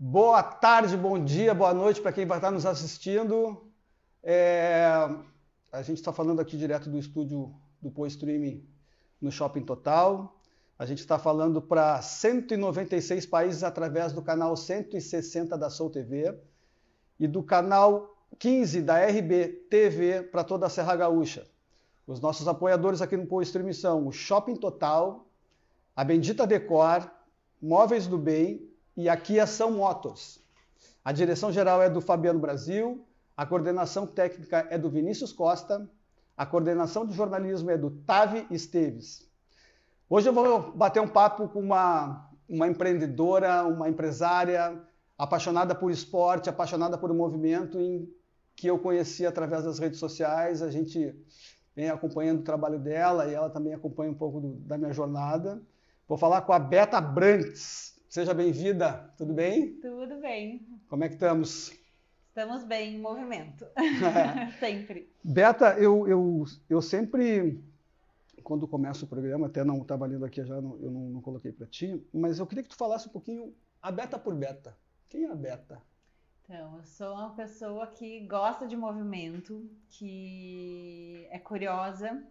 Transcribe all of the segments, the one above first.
Boa tarde, bom dia, boa noite para quem vai estar nos assistindo. É, A gente está falando aqui direto do estúdio do Poa Streaming no Shopping Total. A gente está falando para 196 países através do canal 160 da Soul TV e do canal 15 da RB TV para toda a Serra Gaúcha. Os nossos apoiadores aqui no Poa Streaming são o Shopping Total, a Bendita Decor, Móveis do Bem e a Kia São Motors. A direção geral é do Fabiano Brasil, a coordenação técnica é do Vinícius Costa, a coordenação de jornalismo é do Tavi Esteves. Hoje eu vou bater um papo com uma empreendedora, uma empresária, apaixonada por esporte, apaixonada por movimento, que eu conheci através das redes sociais. A gente vem acompanhando o trabalho dela e ela também acompanha um pouco da minha jornada. Vou falar com a Beta Brantes. Seja bem-vinda, tudo bem? Tudo bem. Como é que estamos? Estamos bem em movimento. Sempre. Beta, eu sempre, quando começo o programa, até não estava lendo aqui já, eu não coloquei para ti, mas eu queria que tu falasse um pouquinho a Beta por Beta. Quem é a Beta? Então, eu sou uma pessoa que gosta de movimento, que é curiosa,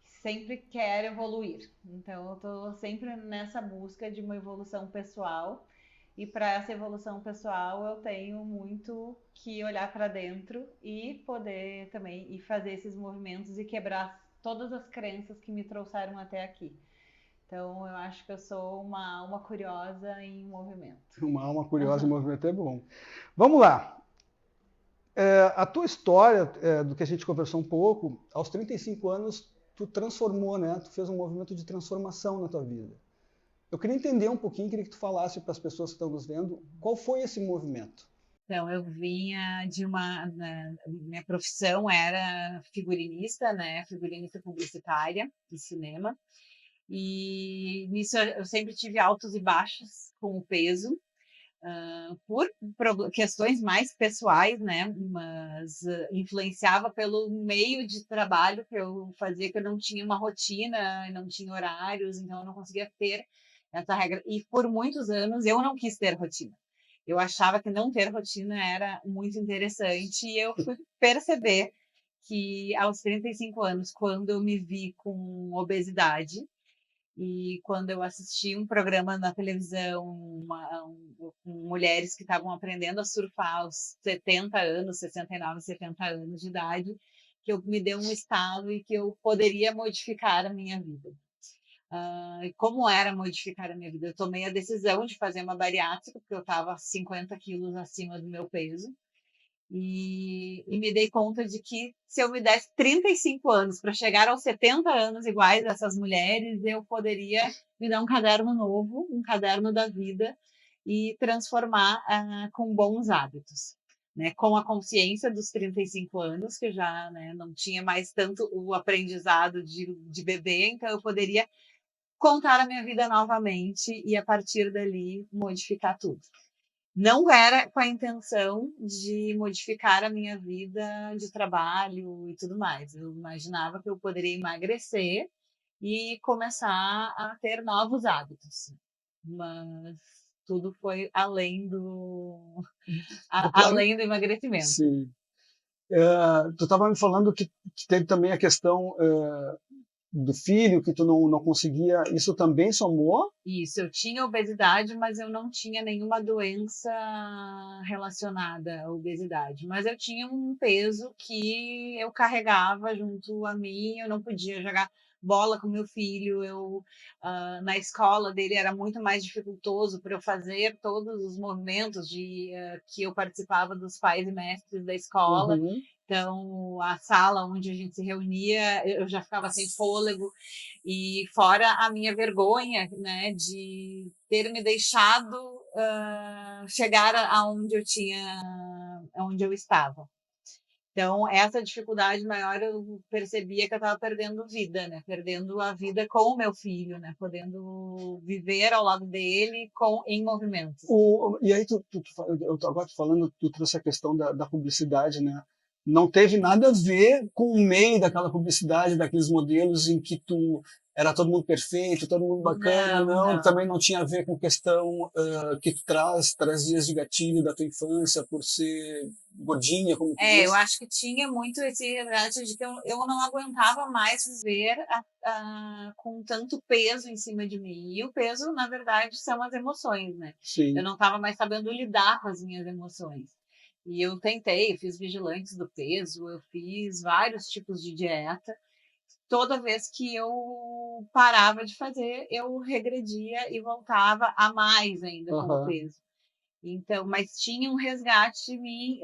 que sempre quer evoluir. Então, eu estou sempre nessa busca de uma evolução pessoal. E para essa evolução pessoal, eu tenho muito que olhar para dentro e poder também ir fazer esses movimentos e quebrar todas as crenças que me trouxeram até aqui. Então, eu acho que eu sou uma alma curiosa em movimento. Uma alma curiosa em movimento é bom. Vamos lá. A tua história, do que a gente conversou um pouco, aos 35 anos, tu transformou, né? Tu fez um movimento de transformação na tua vida. Eu queria entender um pouquinho, queria que tu falasse para as pessoas que estão nos vendo, qual foi esse movimento? Então, eu vinha de minha profissão era figurinista, né? Figurinista publicitária de cinema. E nisso eu sempre tive altos e baixos com o peso, por questões mais pessoais, né? Mas influenciava pelo meio de trabalho que eu fazia, que eu não tinha uma rotina, não tinha horários, então eu não conseguia ter essa regra. E por muitos anos eu não quis ter rotina. Eu achava que não ter rotina era muito interessante e eu fui perceber que aos 35 anos, quando eu me vi com obesidade, e quando eu assisti um programa na televisão com mulheres que estavam aprendendo a surfar aos 70 anos, 69, 70 anos de idade, que eu me deu um estalo e que eu poderia modificar a minha vida. E como era modificar a minha vida? Eu tomei a decisão de fazer uma bariátrica, porque eu estava 50 quilos acima do meu peso. E me dei conta de que se eu me desse 35 anos para chegar aos 70 anos iguais a essas mulheres, eu poderia me dar um caderno novo, um caderno da vida e transformar com bons hábitos. Né, com a consciência dos 35 anos, que eu já, né, não tinha mais tanto o aprendizado de bebê, então eu poderia contar a minha vida novamente e a partir dali modificar tudo. Não era com a intenção de modificar a minha vida de trabalho e tudo mais. Eu imaginava que eu poderia emagrecer e começar a ter novos hábitos. Mas tudo foi além Do plano? além do emagrecimento. Sim. Tu estava me falando que teve também a questão do filho, que tu não conseguia, isso também somou? Isso, eu tinha obesidade, mas eu não tinha nenhuma doença relacionada à obesidade. Mas eu tinha um peso que eu carregava junto a mim, eu não podia jogar bola com meu filho, na escola dele era muito mais dificultoso para eu fazer todos os movimentos que eu participava dos pais e mestres da escola. Uhum. Então, a sala onde a gente se reunia, eu já ficava sem fôlego. E fora a minha vergonha, né, de ter me deixado chegar aonde aonde eu estava. Então, essa dificuldade maior eu percebia que eu estava perdendo vida, né? Perdendo a vida com o meu filho, né? Podendo viver ao lado dele em movimentos. E aí, eu tô agora falando, tu trouxe a questão da publicidade, né? Não teve nada a ver com o meio daquela publicidade, daqueles modelos em que tu era todo mundo perfeito, todo mundo bacana, não, também não tinha a ver com questão que tu trazias de gatilho da tua infância por ser gordinha, como tu Eu disse? acho que tinha muito esse resgate de que eu não aguentava mais viver com tanto peso em cima de mim. E o peso, na verdade, são as emoções, né? Sim. Eu não estava mais sabendo lidar com as minhas emoções. E eu fiz vigilantes do peso, eu fiz vários tipos de dieta. Toda vez que eu parava de fazer, eu regredia e voltava a mais ainda com o peso. Então, mas tinha um resgate de mim,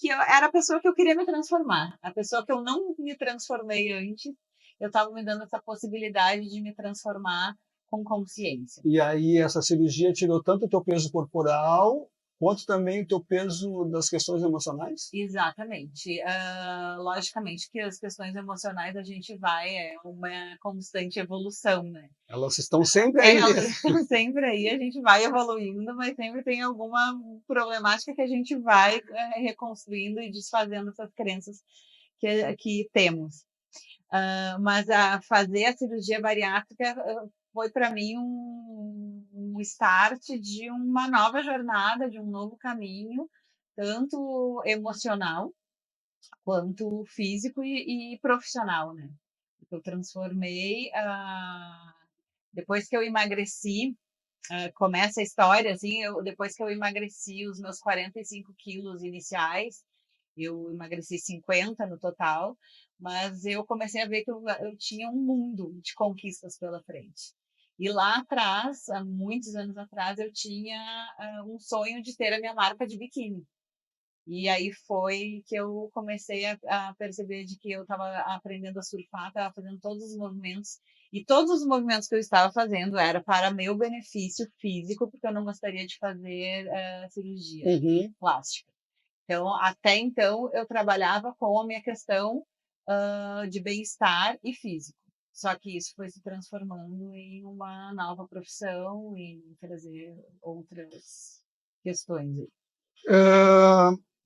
que era a pessoa que eu queria me transformar. A pessoa que eu não me transformei antes, eu estava me dando essa possibilidade de me transformar com consciência. E aí essa cirurgia tirou tanto o teu peso corporal, quanto também o teu peso das questões emocionais? Exatamente. Logicamente que as questões emocionais a gente é uma constante evolução, né? Elas estão sempre aí Elas mesmo. estão sempre aí, a gente vai evoluindo, mas sempre tem alguma problemática que a gente vai reconstruindo e desfazendo essas crenças que temos. Mas fazer a cirurgia bariátrica foi para mim um start de uma nova jornada, de um novo caminho, tanto emocional quanto físico e profissional, né? Eu transformei depois que eu emagreci, começa a história, assim, depois que eu emagreci os meus 45 quilos iniciais, eu emagreci 50 no total, mas eu comecei a ver que eu tinha um mundo de conquistas pela frente. E lá atrás, há muitos anos atrás, eu tinha um sonho de ter a minha marca de biquíni. E aí foi que eu comecei a perceber de que eu estava aprendendo a surfar, estava fazendo todos os movimentos, e todos os movimentos que eu estava fazendo era para meu benefício físico, porque eu não gostaria de fazer cirurgia plástica. Então, até então, eu trabalhava com a minha questão de bem-estar e físico. Só que isso foi se transformando em uma nova profissão e trazer outras questões aí.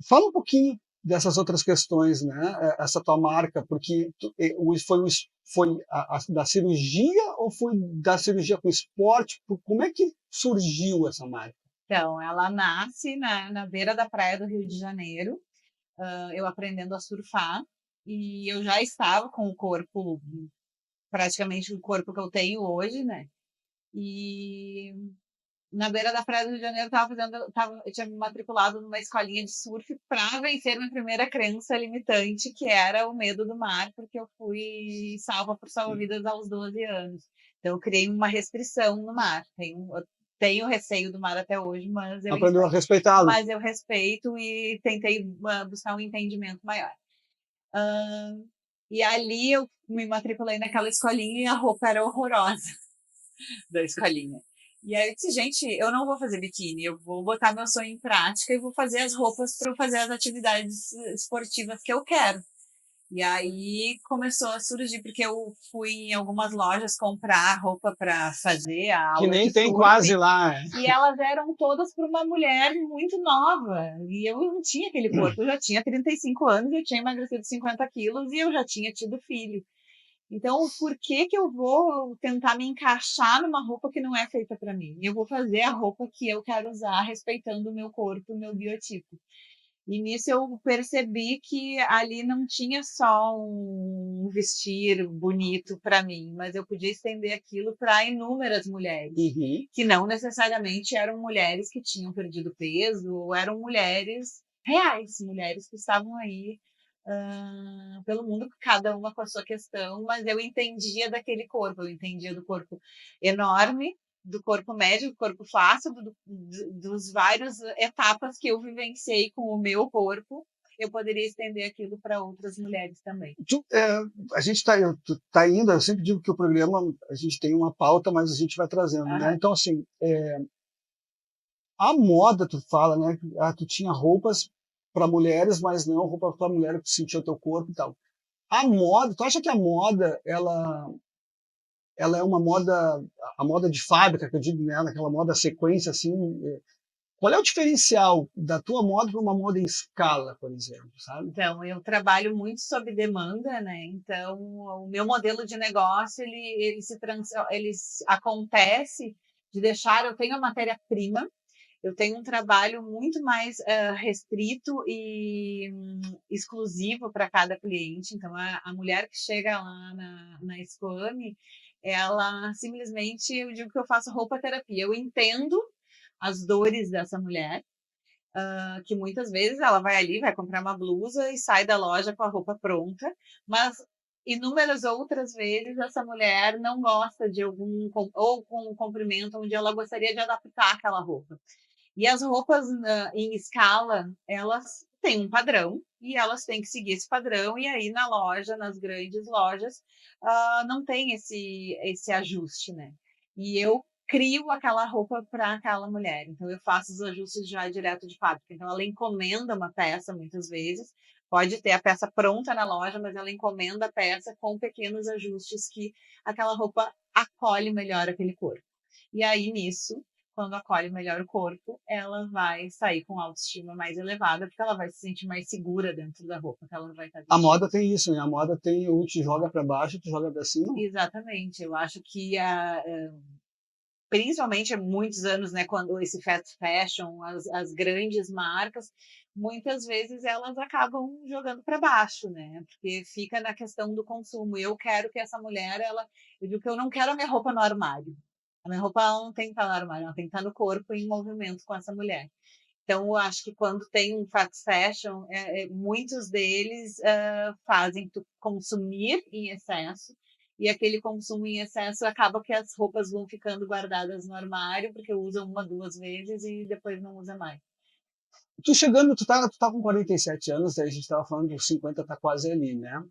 Fala um pouquinho dessas outras questões, né? Essa tua marca, porque foi da cirurgia ou foi da cirurgia com esporte? Como é que surgiu essa marca? Então, ela nasce na beira da praia do Rio de Janeiro, eu aprendendo a surfar, e eu já estava com o corpo, praticamente o corpo que eu tenho hoje, né? E na beira da praia do Rio de Janeiro, eu tinha me matriculado numa escolinha de surf para vencer minha primeira crença limitante, que era o medo do mar, porque eu fui salva por salva-vidas aos 12 anos. Então, eu criei uma restrição no mar. Tenho receio do mar até hoje, Aprendeu a respeitá-lo. mas eu respeito e tentei buscar um entendimento maior. E ali eu me matriculei naquela escolinha e a roupa era horrorosa da escolinha. E aí eu disse, gente, eu não vou fazer biquíni, eu vou botar meu sonho em prática e vou fazer as roupas para fazer as atividades esportivas que eu quero. E aí começou a surgir, porque eu fui em algumas lojas comprar roupa para fazer a aula que nem de tem surf, quase lá. E elas eram todas para uma mulher muito nova. E eu não tinha aquele corpo. Eu já tinha 35 anos, eu tinha emagrecido 50 quilos e eu já tinha tido filho. Então, por que eu vou tentar me encaixar numa roupa que não é feita para mim? Eu vou fazer a roupa que eu quero usar, respeitando o meu corpo, o meu biotipo. E nisso eu percebi que ali não tinha só um vestir bonito para mim, mas eu podia estender aquilo para inúmeras mulheres, que não necessariamente eram mulheres que tinham perdido peso, ou eram mulheres reais, mulheres que estavam aí pelo mundo, cada uma com a sua questão, mas eu entendia daquele corpo, eu entendia do corpo enorme, do corpo médio, do corpo fácil, dos várias etapas que eu vivenciei com o meu corpo, eu poderia estender aquilo para outras mulheres também. A gente está indo, eu sempre digo que o programa, a gente tem uma pauta, mas a gente vai trazendo, né? Então, assim, a moda, tu fala, né? Tu tinha roupas para mulheres, mas não roupa para mulher que sentia o teu corpo e tal. A moda, tu acha que a moda, ela é uma moda, a moda de fábrica, que eu digo, né? Aquela moda sequência, assim, Qual é o diferencial da tua moda para uma moda em escala, por exemplo, sabe? Então, eu trabalho muito sob demanda, né? Então, o meu modelo de negócio, acontece de deixar, eu tenho a matéria-prima, eu tenho um trabalho muito mais restrito e exclusivo para cada cliente. Então, a mulher que chega lá na Squame, ela simplesmente, eu digo que eu faço roupa terapia. Eu entendo as dores dessa mulher, que muitas vezes ela vai ali, vai comprar uma blusa e sai da loja com a roupa pronta, mas inúmeras outras vezes essa mulher não gosta de ou com um comprimento onde ela gostaria de adaptar aquela roupa. E as roupas em escala, elas têm um padrão e elas têm que seguir esse padrão, e aí na loja, nas grandes lojas, não tem esse ajuste, né? E eu crio aquela roupa para aquela mulher. Então eu faço os ajustes já direto de fábrica. Então ela encomenda uma peça muitas vezes, pode ter a peça pronta na loja, mas ela encomenda a peça com pequenos ajustes que aquela roupa acolhe melhor aquele corpo. E aí nisso, quando acolhe melhor o corpo, ela vai sair com autoestima mais elevada, porque ela vai se sentir mais segura dentro da roupa que ela vai estar A vestindo. moda tem isso, né? A moda tem o te joga para baixo, te joga para cima. Exatamente. Eu acho que principalmente há muitos anos, né, quando esse fast fashion, as grandes marcas, muitas vezes elas acabam jogando para baixo, né? Porque fica na questão do consumo. Eu quero que essa mulher, eu digo que eu não quero a minha roupa no armário. A minha roupa ela não tem que estar no armário, ela tem que estar no corpo em movimento com essa mulher. Então, eu acho que quando tem um fast fashion, muitos deles fazem tu consumir em excesso, e aquele consumo em excesso acaba que as roupas vão ficando guardadas no armário, porque usam uma, duas vezes e depois não usa mais. Tu tá com 47 anos, aí a gente estava falando que 50 tá quase ali, né?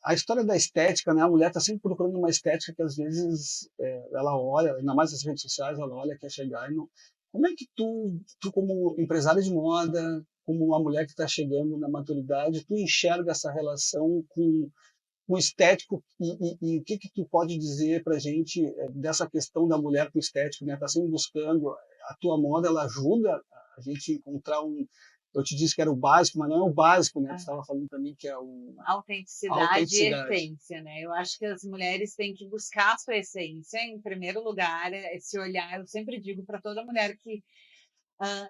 A história da estética, né? A mulher está sempre procurando uma estética que às vezes ela olha, ainda mais nas redes sociais, ela olha, quer chegar e não. Como é que tu como empresária de moda, como uma mulher que está chegando na maturidade, tu enxerga essa relação com o estético e o que tu pode dizer para a gente dessa questão da mulher com o estético, né? Está sempre buscando a tua moda, ela ajuda a gente encontrar um. Eu te disse que era o básico, mas não é o básico, né? Tu estava falando para mim que é a Autenticidade e autenticidade. essência, né? Eu acho que as mulheres têm que buscar a sua essência, em primeiro lugar, esse olhar. Eu sempre digo para toda mulher que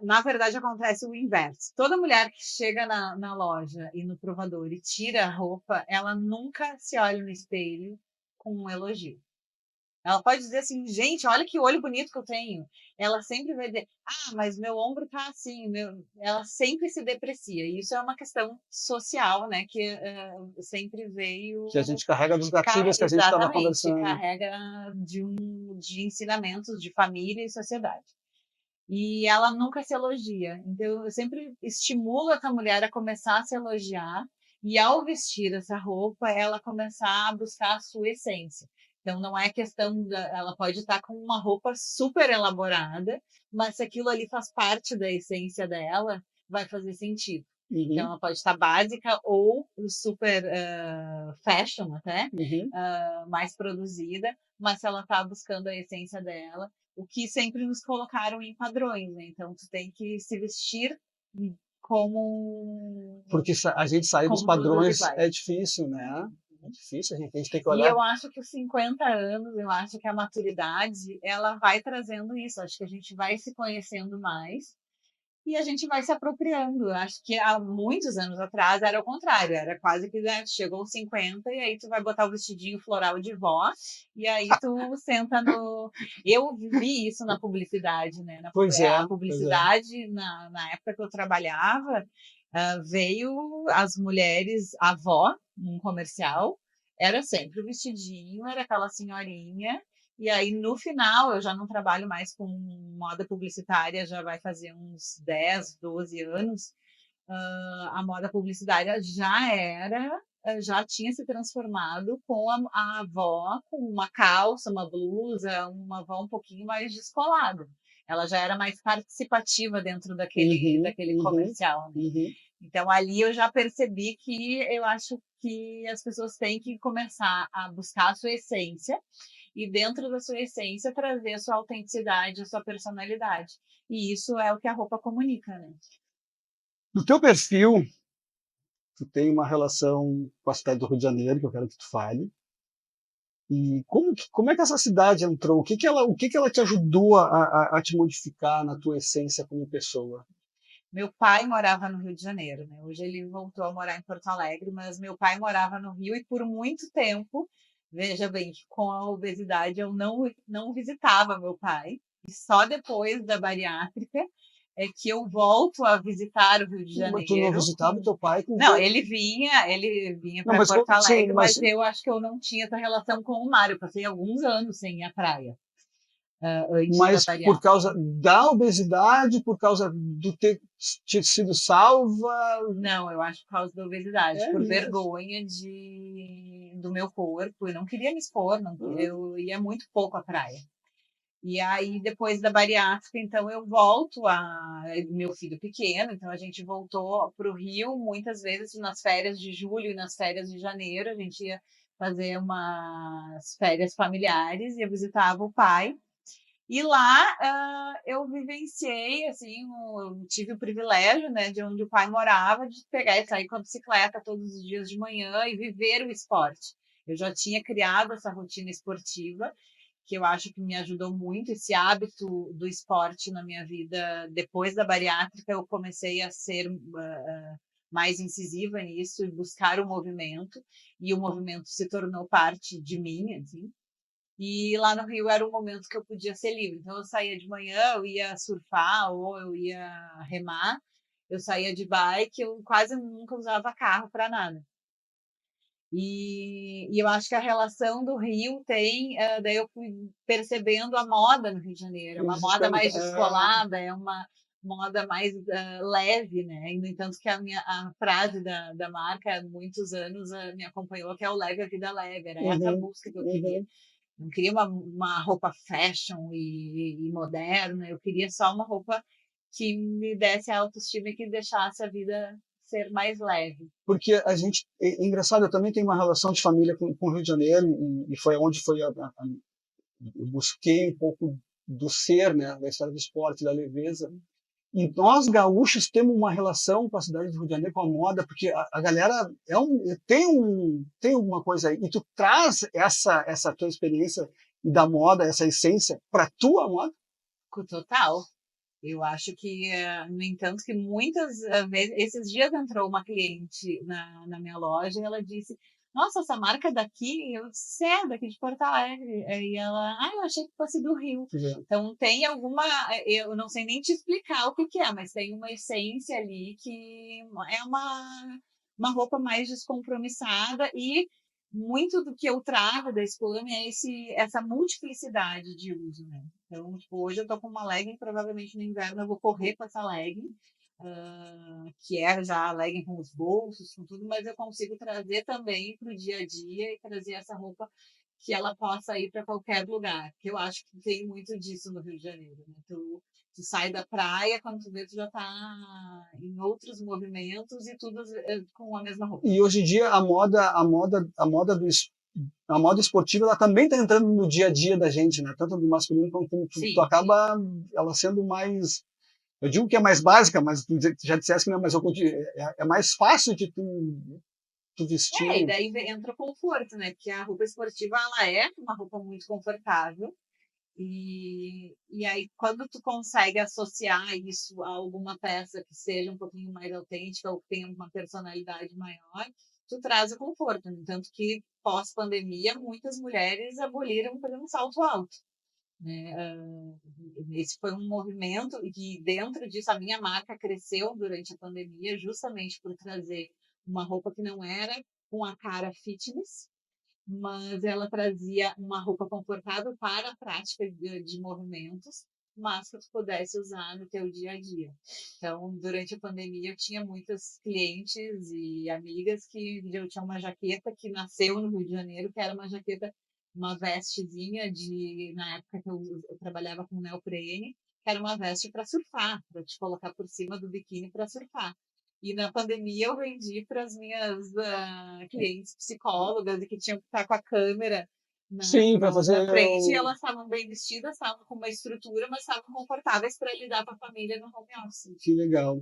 na verdade, acontece o inverso. Toda mulher que chega na loja e no provador e tira a roupa, ela nunca se olha no espelho com um elogio. Ela pode dizer assim, gente, olha que olho bonito que eu tenho. Ela sempre vai dizer, mas meu ombro tá assim. Ela sempre se deprecia. E isso é uma questão social, né? Que sempre Que a veio. gente carrega dos gatilhos que a gente estava Exatamente, conversando. carrega de ensinamentos de família e sociedade. E ela nunca se elogia. Então, eu sempre estimulo essa mulher a começar a se elogiar e, ao vestir essa roupa, ela começar a buscar a sua essência. Então, não é questão ela pode estar com uma roupa super elaborada, mas se aquilo ali faz parte da essência dela, vai fazer sentido. Então, Uhum, ela pode estar básica ou super fashion até, uhum. mais produzida, mas se ela está buscando a essência dela, o que sempre nos colocaram em padrões, né? Então, tu tem que se vestir como, Porque a gente sair dos como todas padrões iguais. é difícil, né? É difícil, a gente tem que E olhar. eu acho que os 50 anos, eu acho que a maturidade, ela vai trazendo isso. Acho que a gente vai se conhecendo mais e a gente vai se apropriando. Eu acho que há muitos anos atrás era o contrário, era quase que né, chegou aos 50 e aí tu vai botar o vestidinho floral de vó e aí tu senta no. Eu vi isso na publicidade, né? Pois é, A pois é. publicidade, na época que eu trabalhava, veio as mulheres, a avó, num comercial, era sempre o vestidinho, era aquela senhorinha. E aí, no final, eu já não trabalho mais com moda publicitária, já vai fazer uns 10, 12 anos. A moda publicitária já tinha se transformado com a avó, com uma calça, uma blusa, uma avó um pouquinho mais descolada. Ela já era mais participativa dentro Uhum, daquele uhum, comercial, né? uhum. Então, ali eu já percebi que eu acho que as pessoas têm que começar a buscar a sua essência e dentro da sua essência trazer a sua autenticidade, a sua personalidade. E isso é o que a roupa comunica, né? No teu perfil, tu tem uma relação com a cidade do Rio de Janeiro, que eu quero que tu fale. E como é que essa cidade entrou? O que que ela te ajudou a te modificar na tua essência como pessoa? Meu pai morava no Rio de Janeiro, né? Hoje ele voltou a morar em Porto Alegre, mas meu pai morava no Rio e por muito tempo, veja bem, que com a obesidade eu não visitava meu pai. E só depois da bariátrica é que eu volto a visitar o Rio de Mas tu não Janeiro. visitava o teu pai com Não, quanto? ele vinha Não, para mas Porto sim, Alegre, mas mas eu acho que eu não tinha essa relação com o mar. Eu passei alguns anos sem ir à praia, antes da mas por bariátrica. causa da obesidade, por causa do ter sido salva, Não, eu acho por causa da obesidade, é por mesmo. vergonha do meu corpo. Eu não queria me expor, não, eu ia muito pouco à praia. E aí, depois da bariátrica, então eu volto a meu filho pequeno, então a gente voltou para o Rio muitas vezes nas férias de julho e nas férias de janeiro. A gente ia fazer umas férias familiares e eu visitava o pai. E lá eu vivenciei, assim, eu tive o privilégio, né, de onde o pai morava, de pegar e sair com a bicicleta todos os dias de manhã e viver o esporte. Eu já tinha criado essa rotina esportiva, que eu acho que me ajudou muito, esse hábito do esporte na minha vida. Depois da bariátrica, eu comecei a ser mais incisiva nisso e buscar o movimento, e o movimento se tornou parte de mim, assim. E lá no Rio era um momento que eu podia ser livre. Então eu saía de manhã, eu ia surfar ou eu ia remar, eu saía de bike, eu quase nunca usava carro para nada. E eu acho que a relação do Rio tem, daí eu fui percebendo a moda no Rio de Janeiro, é uma Isso te moda pergunta, mais descolada, é uma moda mais leve, né? E, no entanto, que a frase da marca há muitos anos me acompanhou, que é o leve a vida leve, era essa uhum, busca que eu queria. uhum. Não queria uma roupa fashion e moderna, eu queria só uma roupa que me desse a autoestima e que deixasse a vida ser mais leve. Porque a gente, é engraçado, eu também tenho uma relação de família com o Rio de Janeiro, e foi onde eu busquei um pouco do ser, né, da história do esporte, da leveza. E nós, gaúchos, temos uma relação com a cidade do Rio de Janeiro, com a moda, porque a galera tem uma coisa aí, e tu traz essa tua experiência da moda, essa essência, para tua moda. Total. Eu acho que, no entanto, que muitas vezes, esses dias entrou uma cliente na minha loja e ela disse: Nossa, essa marca é daqui, eu disse, é daqui de Porto Alegre. E ela, eu achei que fosse do Rio. Então tem alguma, eu não sei nem te explicar o que que é, mas tem uma essência ali que é uma roupa mais descompromissada e muito do que eu trago da Escolame é essa multiplicidade de uso, né? Então, tipo, hoje eu tô com uma legging, provavelmente no inverno eu vou correr com essa legging, que é já a legging com os bolsos, com tudo, mas eu consigo trazer também para o dia a dia e trazer essa roupa que ela possa ir para qualquer lugar. Que eu acho que tem muito disso no Rio de Janeiro, né? Tu sai da praia, quando tu vê, tu já tá em outros movimentos e tudo com a mesma roupa. E hoje em dia a moda esportiva ela também está entrando no dia a dia da gente, né? Tanto do masculino quanto do feminino. Tu Sim. acaba ela sendo mais, eu digo que é mais básica, mas tu já disseste que não, mas é mais fácil de tu E vestir. daí entra o conforto, né? Porque a roupa esportiva, ela é uma roupa muito confortável. E aí, quando tu consegue associar isso a alguma peça que seja um pouquinho mais autêntica ou que tenha uma personalidade maior, tu traz o conforto. No entanto que, pós-pandemia, muitas mulheres aboliram fazer um salto alto. Né? Esse foi um movimento e que, dentro disso, a minha marca cresceu durante a pandemia justamente por trazer uma roupa que não era com a cara fitness, mas ela trazia uma roupa confortável para a prática de movimentos, mas que tu pudesse usar no teu dia a dia. Então, durante a pandemia, eu tinha muitas clientes e amigas que eu tinha uma jaqueta que nasceu no Rio de Janeiro, que era uma jaqueta, uma vestezinha na época que eu trabalhava com neoprene, que era uma veste para surfar, para te colocar por cima do biquíni para surfar. E na pandemia eu vendi para as minhas clientes psicólogas e que tinham que estar com a câmera Sim, para fazer na frente, e elas estavam bem vestidas, estavam com uma estrutura, mas estavam confortáveis para lidar com a família no home office. Que legal.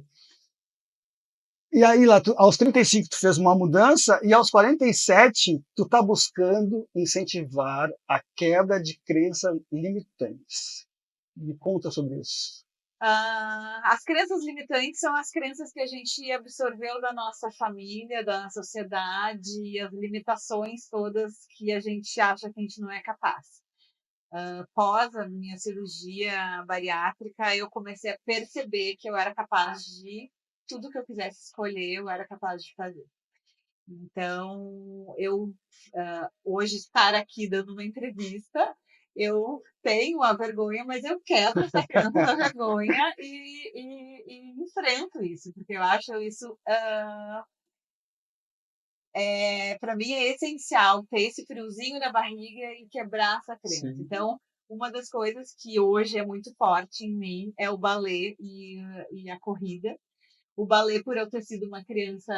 E aí, lá, aos 35, tu fez uma mudança, e aos 47, tu tá buscando incentivar a queda de crenças limitantes. Me conta sobre isso. As crenças limitantes são as crenças que a gente absorveu da nossa família, da sociedade, e as limitações todas que a gente acha que a gente não é capaz. Após a minha cirurgia bariátrica, eu comecei a perceber que eu era capaz de tudo que eu quisesse escolher, eu era capaz de fazer. Então, eu hoje estar aqui dando uma entrevista, eu tenho a vergonha, mas eu quebro essa crença da vergonha e enfrento isso, porque eu acho isso, para mim é essencial ter esse friozinho na barriga e quebrar essa crença. Sim. Então, uma das coisas que hoje é muito forte em mim é o balé e a corrida. O balé, por eu ter sido uma criança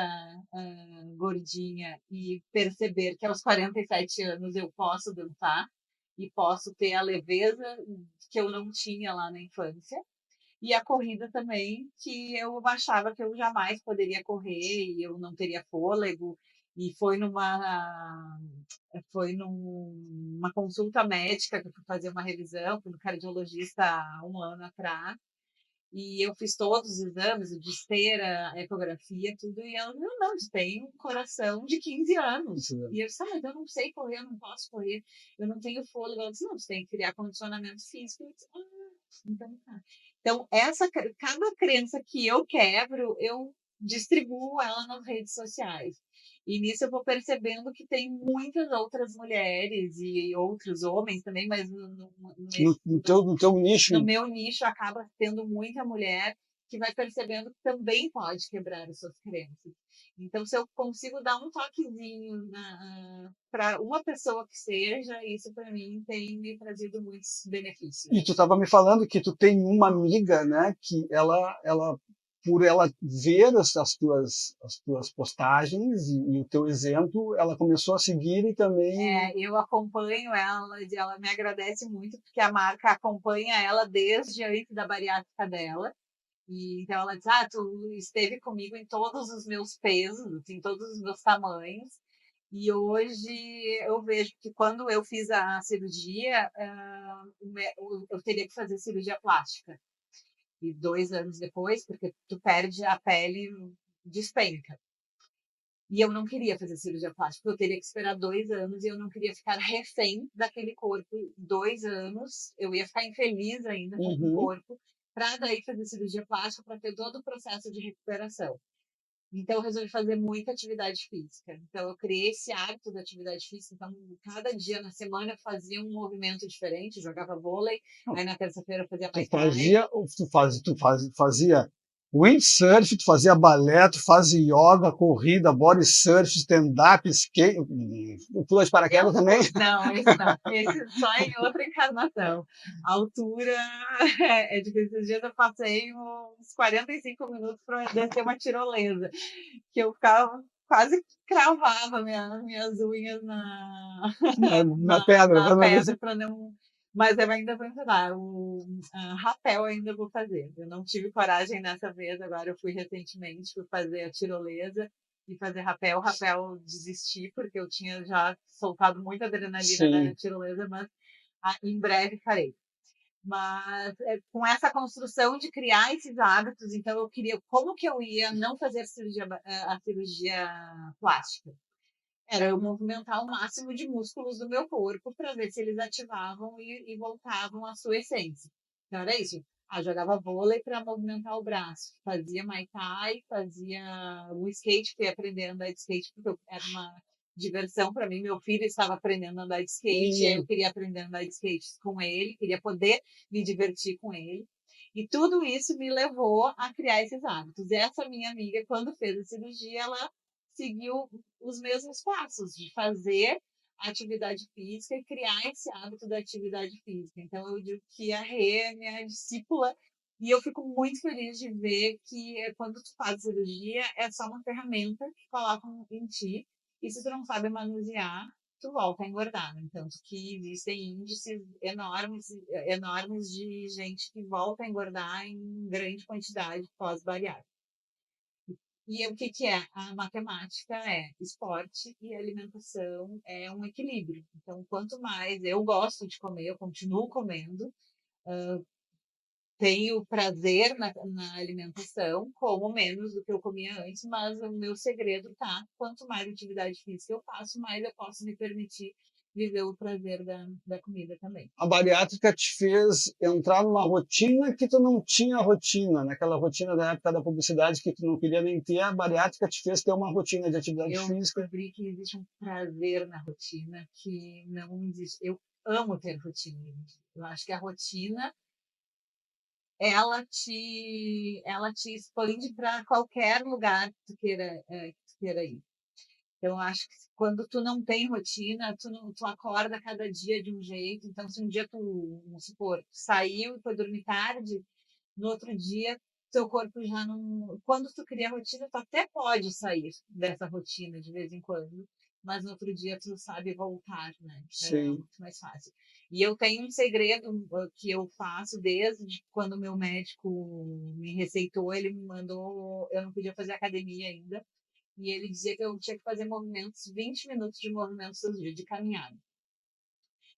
gordinha e perceber que aos 47 anos eu posso dançar e posso ter a leveza que eu não tinha lá na infância. E a corrida também, que eu achava que eu jamais poderia correr e eu não teria fôlego. E foi numa consulta médica que eu fui fazer uma revisão com o cardiologista há um ano atrás. E eu fiz todos os exames, o de esteira, a ecografia, tudo, e ela, não, tu tem um coração de 15 anos. Sim. E eu disse, mas eu não sei correr, eu não posso correr, eu não tenho fôlego. Ela disse, não, tu tem que criar condicionamento físico. Eu disse, então tá. Então, cada crença que eu quebro, eu distribuo ela nas redes sociais. E nisso eu vou percebendo que tem muitas outras mulheres e outros homens também, mas No teu nicho. no meu nicho acaba tendo muita mulher que vai percebendo que também pode quebrar as suas crenças. Então, se eu consigo dar um toquezinho para uma pessoa que seja, isso para mim tem me trazido muitos benefícios. E tu estava me falando que tu tem uma amiga, né, que ela por ela ver as tuas postagens e o teu exemplo, ela começou a seguir e também. Eu acompanho ela, e ela me agradece muito, porque a marca acompanha ela desde antes da bariátrica dela. E então ela diz: tu esteve comigo em todos os meus pesos, em todos os meus tamanhos. E hoje eu vejo que quando eu fiz a cirurgia, eu teria que fazer cirurgia plástica. E 2 anos depois, porque tu perde a pele, despenca. E eu não queria fazer cirurgia plástica, eu teria que esperar 2 anos e eu não queria ficar refém daquele corpo 2 anos. Eu ia ficar infeliz ainda com o corpo, para daí fazer cirurgia plástica, para ter todo o processo de recuperação. Então, eu resolvi fazer muita atividade física. Então, eu criei esse hábito da atividade física. Então, cada dia na semana eu fazia um movimento diferente, jogava vôlei, aí na terça-feira eu fazia Tu Muay Thai. fazia windsurf, tu fazia balé, tu fazia yoga, corrida, body surf, stand-up, skate, pula de paraquedas também. Não, esse não. Esse só em outra encarnação. A altura é difícil. Esses dias eu passei uns 45 minutos para descer uma tirolesa, que eu ficava quase cravava minhas unhas Na pedra, na pra não ver se. pedra para não. Mas eu ainda vou tentar. O rapel ainda vou fazer. Eu não tive coragem dessa vez, agora eu fui recentemente, fui fazer a tirolesa e fazer rapel. Rapel desisti, porque eu tinha já soltado muita adrenalina na tirolesa, mas em breve farei. Mas com essa construção de criar esses hábitos, então eu queria, como que eu ia não fazer a cirurgia plástica? Era eu movimentar o máximo de músculos do meu corpo para ver se eles ativavam e voltavam à sua essência. Então era isso. Jogava vôlei para movimentar o braço, fazia Muay Thai, fazia o skate, fui aprender a andar de skate porque era uma diversão para mim. Meu filho estava aprendendo a andar de skate, e aí eu queria aprender a andar de skate com ele, queria poder me divertir com ele. E tudo isso me levou a criar esses hábitos. E essa minha amiga, quando fez a cirurgia, ela seguiu os mesmos passos de fazer atividade física e criar esse hábito da atividade física. Então, eu digo que a Rê é minha discípula e eu fico muito feliz de ver que quando tu faz cirurgia, é só uma ferramenta que colocam em ti e se tu não sabe manusear, tu volta a engordar, né? Tanto que existem índices enormes de gente que volta a engordar em grande quantidade pós-bariátrica. E o que que é? A matemática é esporte e alimentação é um equilíbrio. Então, quanto mais eu gosto de comer, eu continuo comendo, tenho prazer na alimentação, como menos do que eu comia antes, mas o meu segredo tá, quanto mais atividade física eu faço, mais eu posso me permitir viver o prazer da comida também. A bariátrica te fez entrar numa rotina que tu não tinha rotina, naquela rotina da época da publicidade que tu não queria nem ter, a bariátrica te fez ter uma rotina de atividade Eu física. descobri que existe um prazer na rotina que não existe. Eu amo ter rotina. Eu acho que a rotina ela te expande para qualquer lugar que tu queira ir. Então, eu acho que quando tu não tem rotina, tu acorda cada dia de um jeito. Então, se um dia tu, vamos supor, saiu e foi dormir tarde, no outro dia teu corpo já não. Quando tu cria rotina, tu até pode sair dessa rotina de vez em quando, mas no outro dia tu sabe voltar, né? É Sim. muito mais fácil. E eu tenho um segredo que eu faço desde quando o meu médico me receitou, ele me mandou, eu não podia fazer academia ainda, e ele dizia que eu tinha que fazer movimentos, 20 minutos de movimentos todo dia, de caminhada.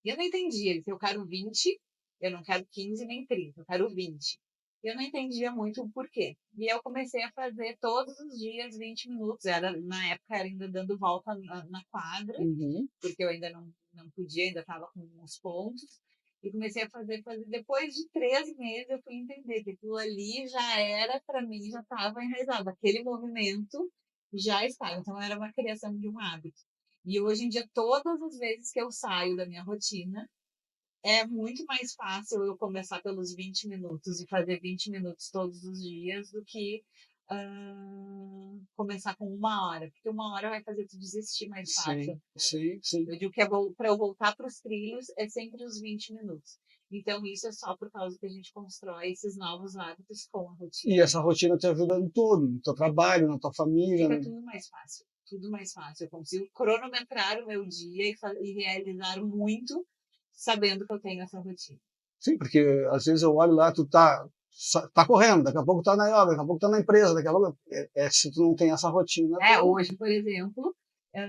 E eu não entendia, ele disse, eu quero 20, eu não quero 15 nem 30, eu quero 20. Eu não entendia muito o porquê. E eu comecei a fazer todos os dias 20 minutos. Na época era ainda dando volta na quadra, Uhum. porque eu ainda não podia, ainda estava com uns pontos. E comecei a fazer. Depois de 3 meses, eu fui entender que aquilo ali já era, para mim, já estava enraizado. Aquele movimento já estava. Então, era uma criação de um hábito. E hoje em dia, todas as vezes que eu saio da minha rotina, é muito mais fácil eu começar pelos 20 minutos e fazer 20 minutos todos os dias do que começar com 1 hora, porque 1 hora vai fazer tu desistir mais Sim, fácil. sim, sim. Eu digo que para eu voltar para os trilhos é sempre os 20 minutos. Então, isso é só por causa que a gente constrói esses novos hábitos com a E rotina. essa rotina te ajuda em tudo, no teu trabalho, na tua família, Fica né? tudo mais fácil. Tudo mais fácil. Eu consigo cronometrar o meu dia e realizar muito sabendo que eu tenho essa rotina. Sim, porque às vezes eu olho lá, tu tá correndo, daqui a pouco tá na yoga, daqui a pouco tá na empresa, daqui a pouco se tu não tem essa rotina, Hoje, por exemplo,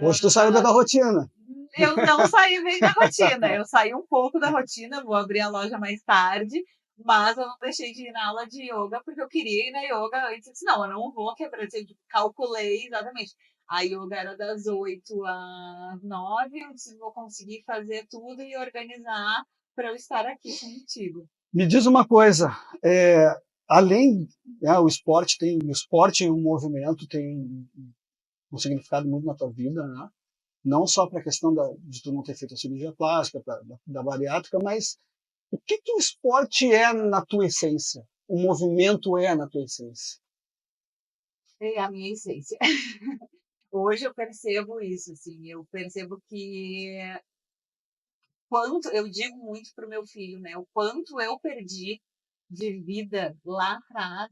hoje tu saiu da tua rotina. eu não saí bem da rotina. Eu saí um pouco da rotina, vou abrir a loja mais tarde, mas eu não deixei de ir na aula de yoga porque eu queria ir na yoga antes. Eu disse, não, eu não vou quebrar. Eu calculei exatamente. A yoga era das 8 às 9, eu disse, vou conseguir fazer tudo e organizar para eu estar aqui contigo. Me diz uma coisa, além, né, o esporte é um movimento, tem um significado muito na tua vida, né? Não só para a questão de tu não ter feito a cirurgia plástica, da bariátrica, mas o que o esporte é na tua essência? O movimento é na tua essência? É a minha essência. Hoje eu percebo isso, assim, eu percebo que quanto eu digo muito para o meu filho, né? O quanto eu perdi de vida lá atrás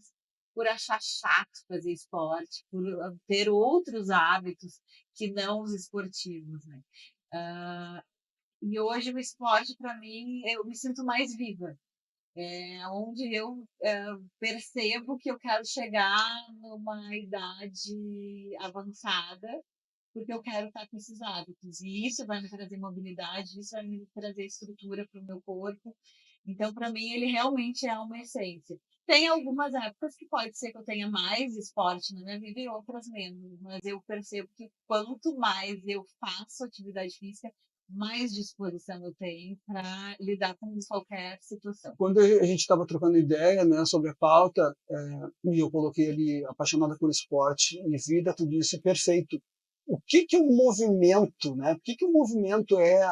por achar chato fazer esporte, por ter outros hábitos que não os esportivos, né? E hoje o esporte para mim eu me sinto mais viva, onde eu percebo que eu quero chegar numa idade avançada porque eu quero estar com esses hábitos. E isso vai me trazer mobilidade, isso vai me trazer estrutura para o meu corpo. Então, para mim, ele realmente é uma essência. Tem algumas épocas que pode ser que eu tenha mais esporte na minha vida e outras menos, mas eu percebo que quanto mais eu faço atividade física, mais disposição eu tenho para lidar com qualquer situação. Quando a gente estava trocando ideia, né, sobre a pauta, e eu coloquei ali apaixonada por esporte e vida, tu disse perfeito. O que o movimento, né? O que o movimento é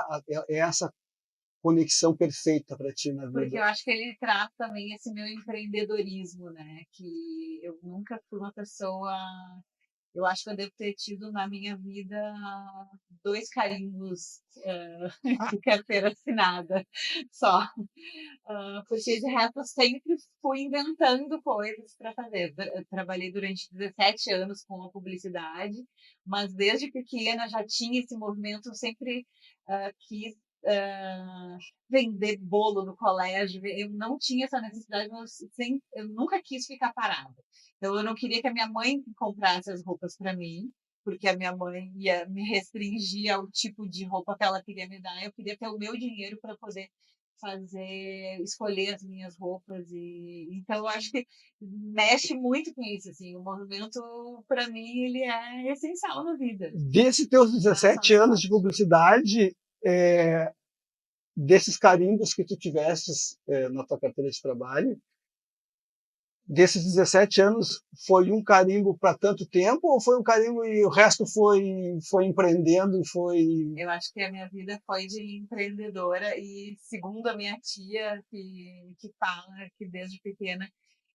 essa conexão perfeita para ti na Porque vida? eu acho que ele traz também esse meu empreendedorismo, né? Que eu nunca fui uma pessoa Eu acho que eu devo ter tido na minha vida 2 carimbos, Ah, de carteira assinada só. Porque de resto eu sempre fui inventando coisas para fazer. Eu trabalhei durante 17 anos com a publicidade, mas desde pequena já tinha esse movimento, eu sempre quis ah, vender bolo no colégio. Eu não tinha essa necessidade, mas eu nunca quis ficar parada. Então eu não queria que a minha mãe comprasse as roupas para mim, porque a minha mãe ia me restringir ao tipo de roupa que ela queria me dar. Eu queria ter o meu dinheiro para poder escolher as minhas roupas. E então eu acho que mexe muito com isso, assim. O movimento para mim ele é essencial na vida. desses teus Não é só no 17 anos de esporte. publicidade, desses carimbos que tu tiveste na tua carteira de trabalho, desses 17 anos, foi um carimbo para tanto tempo ou foi um carimbo e o resto foi empreendendo e foi... Eu acho que a minha vida foi de empreendedora e segundo a minha tia que fala que desde pequena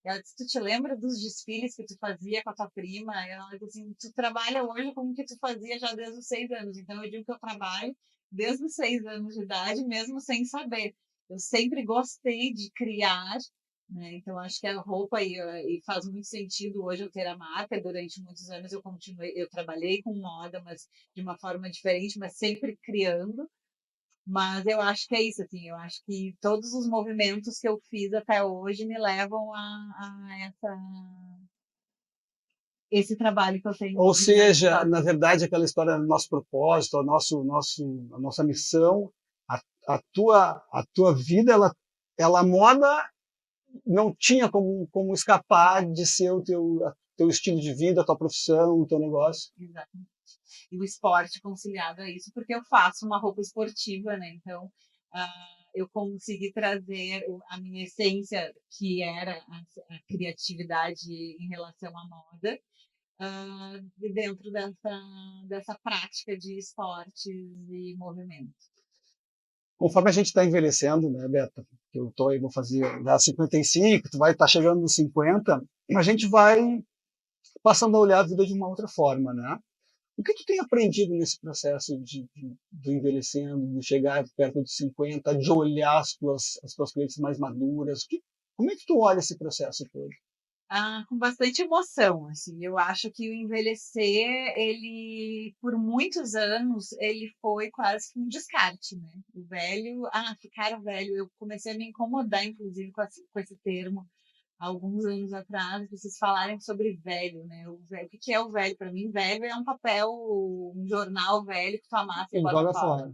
ela disse, tu te lembra dos desfiles que tu fazia com a tua prima? Ela disse assim, tu trabalha hoje como que tu fazia já desde os 6 anos. Então eu digo que eu trabalho desde os 6 anos de idade, mesmo sem saber. Eu sempre gostei de criar, né? Então acho que a roupa e faz muito sentido hoje eu ter a marca. Durante muitos anos eu trabalhei com moda, mas de uma forma diferente, mas sempre criando. Mas eu acho que é isso, assim, eu acho que todos os movimentos que eu fiz até hoje me levam esse trabalho que eu tenho Ou hoje na seja, história. na verdade, aquela história do nosso propósito, a nossa missão, a, a tua vida, ela moda não tinha como escapar de ser teu estilo de vida, a tua profissão, o teu negócio. Exatamente. E o esporte conciliado a isso, porque eu faço uma roupa esportiva, né? Então, eu consegui trazer a minha essência, que era a criatividade em relação à moda, dentro dessa prática de esportes e movimento. Conforme a gente está envelhecendo, né, Beto? Eu vou fazer já 55, tu vai estar chegando nos 50, a gente vai passando a olhar a vida de uma outra forma, né? O que tu tem aprendido nesse processo do envelhecendo, de chegar perto dos 50, de olhar as tuas clientes mais maduras? Como é que tu olha esse processo todo? Com bastante emoção, assim. Eu acho que o envelhecer, ele, por muitos anos, ele foi quase que um descarte, né? O velho, ficar velho. Eu comecei a me incomodar, inclusive, com esse termo, há alguns anos atrás, vocês falarem sobre velho, né? O que é o velho? Para mim, velho é um papel, um jornal velho que tu amassa e E bota joga fora. fora.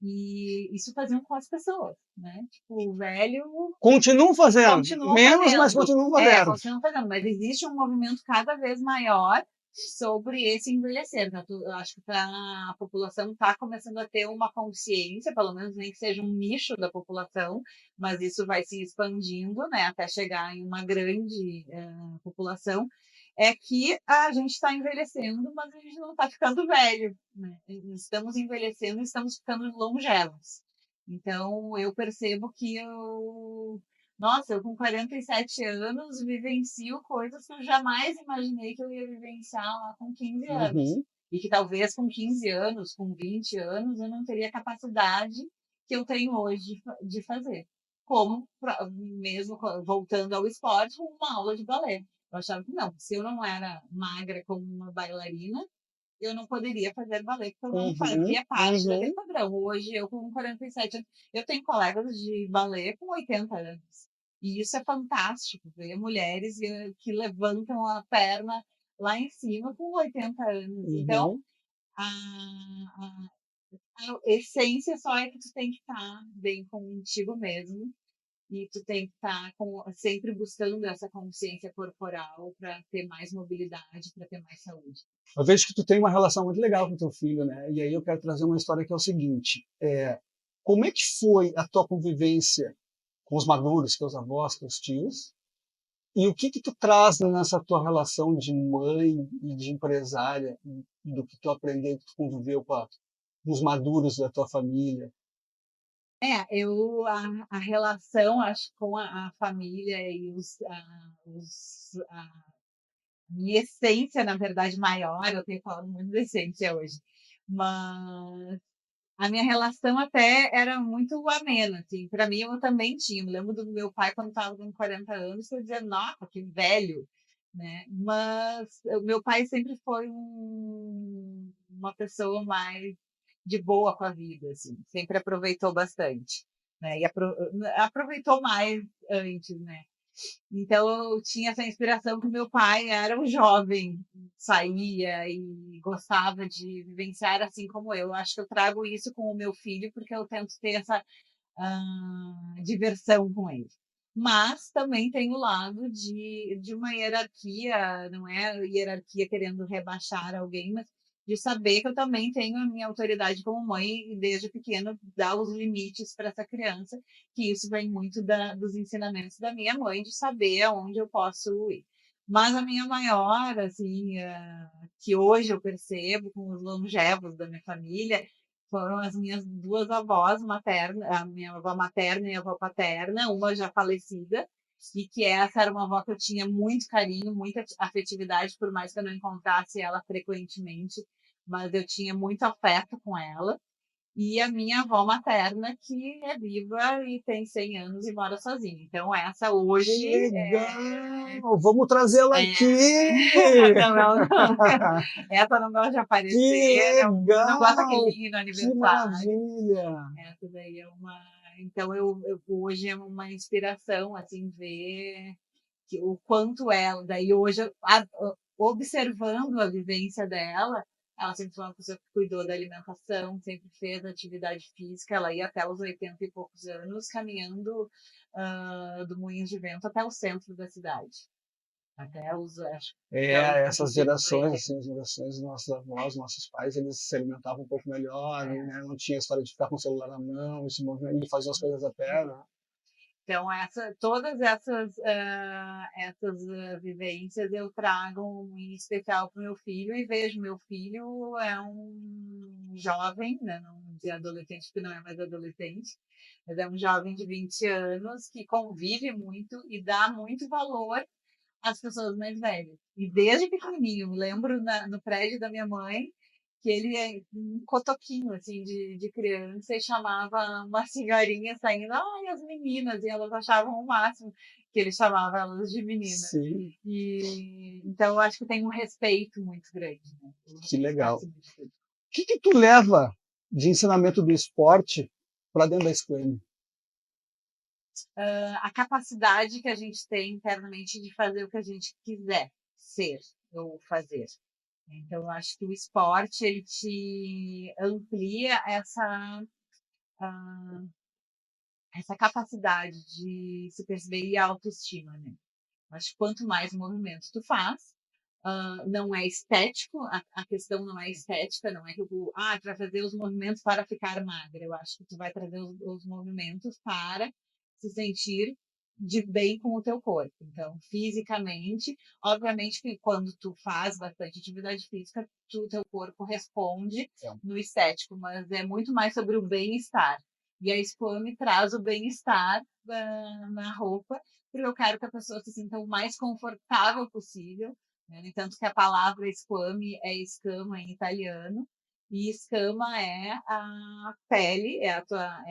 E isso faziam com as pessoas, né? Tipo, o velho Continuam fazendo. continuam Menos, mas fazendo. continuam fazendo. Continuam fazendo, mas existe um movimento cada vez maior sobre esse envelhecer, né? Eu acho que a população está começando a ter uma consciência, pelo menos nem que seja um nicho da população, mas isso vai se expandindo, né, até chegar em uma grande população, é que a gente está envelhecendo, mas a gente não está ficando velho, né? Estamos envelhecendo e estamos ficando longevos. Então, eu percebo que nossa, eu com 47 anos vivencio coisas que eu jamais imaginei que eu ia vivenciar lá com 15 anos. Uhum. E que talvez com 15 anos, com 20 anos, eu não teria a capacidade que eu tenho hoje de fazer. Como, mesmo voltando ao esporte, uma aula de balé. Eu achava que não, se eu não era magra como uma bailarina, eu não poderia fazer balé, porque eu não Uhum. fazia parte daquele Uhum. padrão. Hoje, eu com 47 anos, eu tenho colegas de balé com 80 anos. E isso é fantástico, ver mulheres que levantam a perna lá em cima com 80 anos. Então, Uhum. a, a, a essência só é que tu tem que estar bem contigo mesmo e tu tem que estar sempre buscando essa consciência corporal para ter mais mobilidade, para ter mais saúde. Eu vejo que tu tem uma relação muito legal com teu filho, né? E aí eu quero trazer uma história que é o seguinte: como é que foi a tua convivência com os maduros, teus avós, teus tios? E o que tu traz nessa tua relação de mãe e de empresária, do que tu aprendeu, que tu conviveu com os maduros da tua família? A relação, acho, com a família e minha essência, na verdade, maior, eu tenho falado muito da essência hoje, mas a minha relação até era muito amena, assim, para mim eu também tinha, eu me lembro do meu pai quando estava com 40 anos, eu dizia: "Nossa, que velho", né, mas o meu pai sempre foi uma pessoa mais de boa com a vida, assim, sempre aproveitou bastante, né, e aproveitou mais antes, né. Então eu tinha essa inspiração que meu pai era um jovem, saía e gostava de vivenciar assim como eu. Acho que eu trago isso com o meu filho, porque eu tento ter essa diversão com ele. Mas também tem o lado de uma hierarquia, não é hierarquia querendo rebaixar alguém, mas de saber que eu também tenho a minha autoridade como mãe e desde pequeno dar os limites para essa criança, que isso vem muito dos ensinamentos da minha mãe, de saber aonde eu posso ir. Mas a minha maior, assim, que hoje eu percebo com os longevos da minha família, foram as minhas duas avós maternas, a minha avó materna e a avó paterna, uma já falecida, e que essa era uma avó que eu tinha muito carinho, muita afetividade, por mais que eu não encontrasse ela frequentemente, mas eu tinha muito afeto com ela. E a minha avó materna, que é viva e tem 100 anos e mora sozinha. Então, essa Que hoje legal! Vamos trazê-la é... aqui! Não, não. Essa não gosta de Que aparecer, não gosta que legal! ligue no Que aniversário. maravilha! Essa daí é uma. Então, eu hoje é uma inspiração, assim, ver o quanto ela. Daí, hoje, observando a vivência dela, ela sempre foi uma pessoa que cuidou da alimentação, sempre fez atividade física. Ela ia até os 80 e poucos anos, caminhando do Moinhos de Vento até o centro da cidade. Até os, acho, até os Essas 25, gerações, 80. assim, as gerações dos nossos avós, nossos pais, eles se alimentavam um pouco melhor, né? Não tinha história de ficar com o celular na mão, esse movimento de fazer as coisas a pé, né? Então, todas essas vivências eu trago em especial para o meu filho e vejo meu filho é um jovem, né, não dizer adolescente, porque não é mais adolescente, mas é um jovem de 20 anos que convive muito e dá muito valor às pessoas mais velhas. E desde pequenininho, me lembro no prédio da minha mãe, que ele é um cotoquinho assim de criança e chamava uma senhorinha saindo, ai, as meninas, e elas achavam o máximo que ele chamava elas de meninas. Sim, E então eu acho que tem um respeito muito grande, né? que legal. Acima de tudo. O que tu leva de ensinamento do esporte para dentro da SQM? A capacidade que a gente tem internamente de fazer o que a gente quiser ser ou fazer. Então, eu acho que o esporte ele te amplia ah, essa capacidade de se perceber e a autoestima, né? Eu acho que quanto mais movimento tu faz, não é estético, a questão não é estética, não é que tu vai fazer os movimentos para ficar magra. Eu acho que tu vai trazer os movimentos para se sentir de bem com o teu corpo. Então, fisicamente, obviamente que quando tu faz bastante atividade física, teu corpo responde no estético, mas é muito mais sobre o bem-estar. E a Squame traz o bem-estar na roupa, porque eu quero que a pessoa se sinta o mais confortável possível, né? Tanto que a palavra squame é escama em italiano, e escama é a pele, é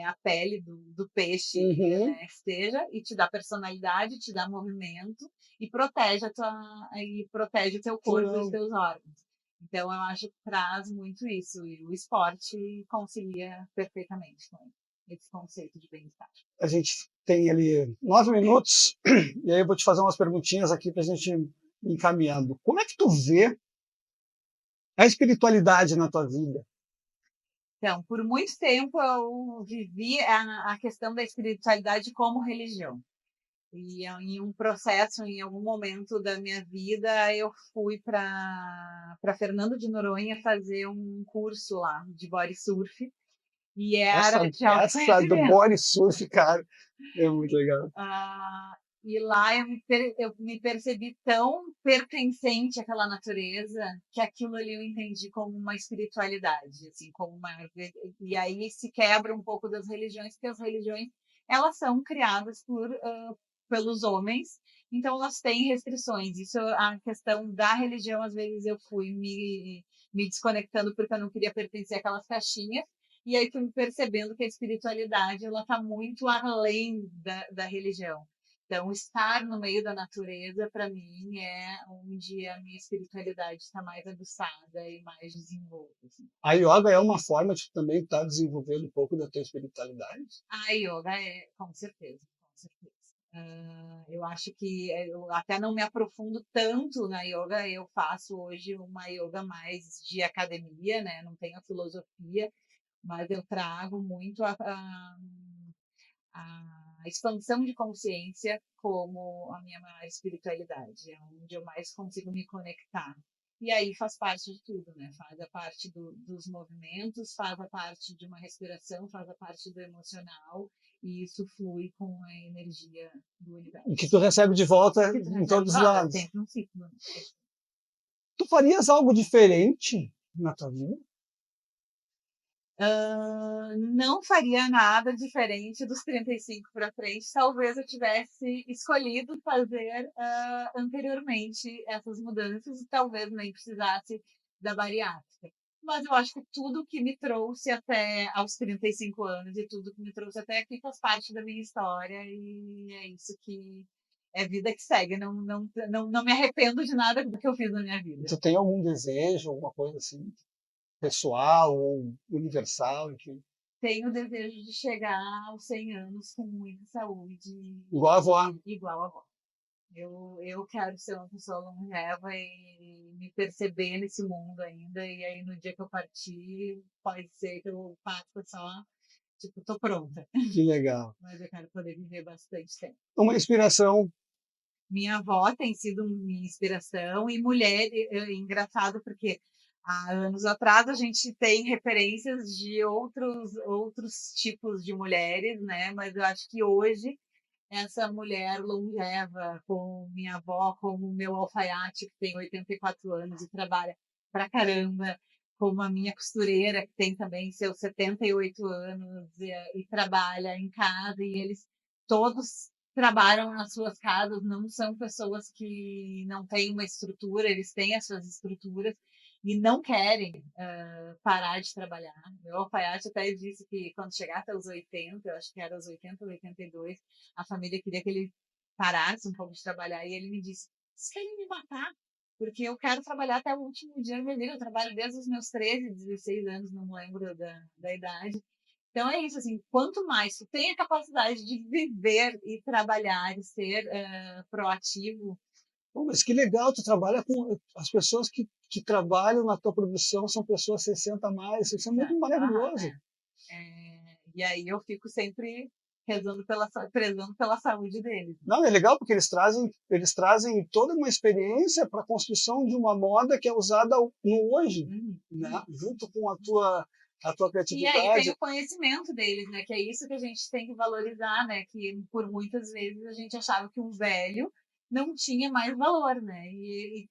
a pele do peixe, Uhum. né, que esteja, e te dá personalidade, te dá movimento e protege o teu corpo e os teus órgãos. Então, eu acho que traz muito isso, e o esporte concilia perfeitamente com esse conceito de bem-estar. A gente tem ali 9 minutos, e aí eu vou te fazer umas perguntinhas aqui para a gente ir encaminhando. Como é que tu vê a espiritualidade na tua vida? Então, por muito tempo eu vivi a questão da espiritualidade como religião. E em um processo, em algum momento da minha vida, eu fui para Fernando de Noronha fazer um curso lá de body surf. E era de Essa do autoconhecimento. body surf, cara, é muito legal. E lá eu me percebi tão pertencente àquela natureza que aquilo ali eu entendi como uma espiritualidade, assim, como uma. E aí se quebra um pouco das religiões, porque as religiões elas são criadas pelos homens, então elas têm restrições. Isso, a questão da religião, às vezes eu fui me desconectando porque eu não queria pertencer àquelas caixinhas, e aí fui percebendo que a espiritualidade ela está muito além da religião. Então, estar no meio da natureza, para mim, é onde a minha espiritualidade está mais aguçada e mais desenvolta. Assim. A yoga é uma forma de também estar desenvolvendo um pouco da tua espiritualidade? A yoga é, com certeza, com certeza. Eu acho que eu até não me aprofundo tanto na yoga, eu faço hoje uma yoga mais de academia, né? Não tenho a filosofia, mas eu trago muito a expansão de consciência como a minha maior espiritualidade, é onde eu mais consigo me conectar. E aí faz parte de tudo, né? Faz a parte dos movimentos, faz a parte de uma respiração, faz a parte do emocional, e isso flui com a energia do universo. E que tu recebe de volta em todos os lados. Sempre um ciclo. Né? Tu farias algo diferente na tua vida? Não faria nada diferente dos 35 para frente. Talvez eu tivesse escolhido fazer anteriormente essas mudanças e talvez nem precisasse da bariátrica. Mas eu acho que tudo que me trouxe até aos 35 anos e tudo que me trouxe até aqui faz parte da minha história e é isso que é vida que segue. Não me arrependo de nada do que eu fiz na minha vida. Tu tem algum desejo, alguma coisa assim, pessoal ou universal? Enfim? Tenho o desejo de chegar aos 100 anos com muita saúde. Igual a avó. Igual a avó. Eu quero ser uma pessoa longeva e me perceber nesse mundo ainda. E aí, no dia que eu partir, pode ser que eu parta só, tipo, tô pronta. Que legal. Mas eu quero poder viver bastante tempo. Uma inspiração. Minha avó tem sido minha inspiração e mulher, engraçado porque há anos atrás a gente tem referências de outros tipos de mulheres, né? Mas eu acho que hoje essa mulher longeva, como minha avó, como o meu alfaiate, que tem 84 anos e trabalha pra caramba, como a minha costureira, que tem também seus 78 anos e trabalha em casa, e eles todos trabalham nas suas casas, não são pessoas que não têm uma estrutura, eles têm as suas estruturas e não querem parar de trabalhar. Meu alfaiate até disse que quando chegasse aos 80, eu acho que era aos 80 ou 82, a família queria que ele parasse um pouco de trabalhar e ele me disse: vocês querem me matar? Porque eu quero trabalhar até o último dia da minha vida. Eu trabalho desde os meus 13, 16 anos, não lembro da idade. Então é isso, assim, quanto mais tu tem a capacidade de viver e trabalhar e ser proativo. Pô, mas que legal, tu trabalha com as pessoas que trabalham na tua produção, são pessoas 60 a mais, isso é muito maravilhoso. E aí eu fico sempre prezando pela saúde deles. Não, é legal porque eles trazem toda uma experiência para a construção de uma moda que é usada no hoje, né? Junto com a tua E criatividade. aí tem o conhecimento deles, né? Que é isso que a gente tem que valorizar, né? Que por muitas vezes a gente achava que um velho não tinha mais valor, né? E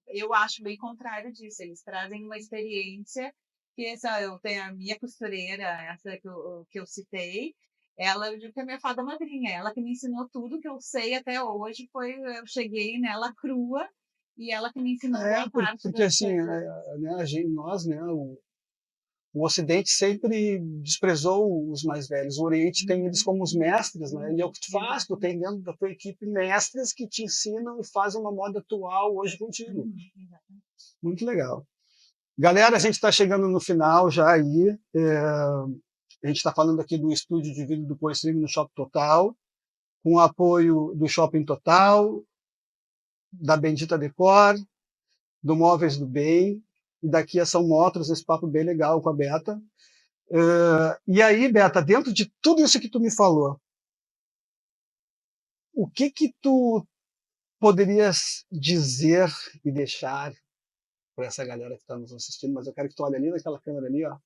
eu acho bem contrário disso. Eles trazem uma experiência que essa, eu tenho a minha costureira, essa que eu citei, ela, eu digo que é minha fada madrinha, ela que me ensinou tudo que eu sei até hoje, eu cheguei nela crua e ela que me ensinou boa parte porque das assim, coisas. né, nós, né, o Ocidente sempre desprezou os mais velhos. O Oriente tem eles como os mestres, né? E é o que tu faz, tu tem dentro da tua equipe mestres que te ensinam e fazem uma moda atual hoje contigo. Muito legal. Galera, a gente está chegando no final já aí. A gente está falando aqui do estúdio de vídeo do Poestream no Shopping Total, com o apoio do Shopping Total, da Bendita Decor, do Móveis do Bem, e daqui a São Motors, esse papo bem legal com a Beta. E aí, Beta, dentro de tudo isso que tu me falou, o que tu poderias dizer e deixar para essa galera que está nos assistindo? Mas eu quero que tu olhe ali naquela câmera ali, ó,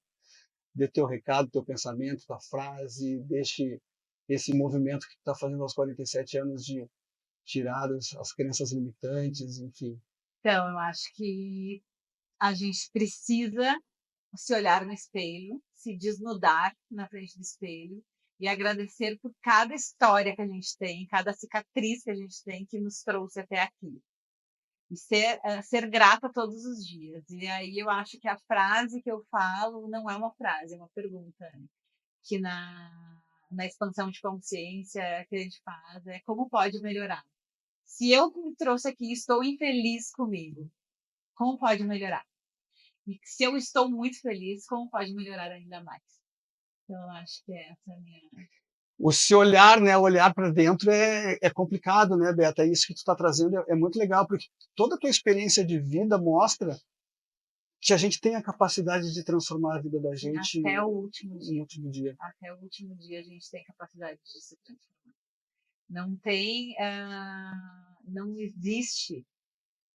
dê teu recado, teu pensamento, tua frase, deixe esse movimento que tu está fazendo aos 47 anos de tirar as crenças limitantes, enfim. Então, eu acho que a gente precisa se olhar no espelho, se desnudar na frente do espelho e agradecer por cada história que a gente tem, cada cicatriz que a gente tem que nos trouxe até aqui. E ser grata todos os dias. E aí eu acho que a frase que eu falo não é uma frase, é uma pergunta, né? Que na expansão de consciência que a gente faz é como pode melhorar. Se eu me trouxe aqui e estou infeliz comigo, como pode melhorar? E se eu estou muito feliz, como pode melhorar ainda mais? Então, eu acho que essa é a minha... O se olhar, né, olhar para dentro é complicado, né, Beata? Isso que tu está trazendo é muito legal, porque toda a tua experiência de vida mostra que a gente tem a capacidade de transformar a vida da gente até o último dia. no último dia. Até o último dia a gente tem capacidade de se transformar. Não tem, não existe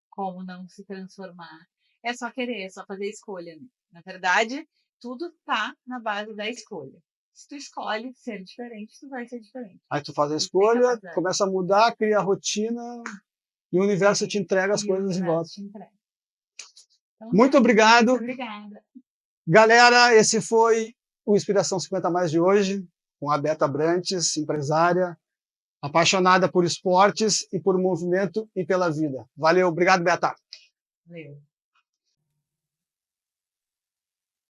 como não se transformar. É só querer, é só fazer escolha. Né? Na verdade, tudo está na base da escolha. Se tu escolhe ser diferente, tu vai ser diferente. Aí tu faz a escolha, começa a mudar, cria a rotina e o universo te entrega as coisas de volta. Então, muito obrigado. Muito obrigada. Galera, esse foi o Inspiração 50 Mais de hoje, com a Beta Abrantes, empresária, apaixonada por esportes e por movimento e pela vida. Valeu, obrigado, Beta. Valeu.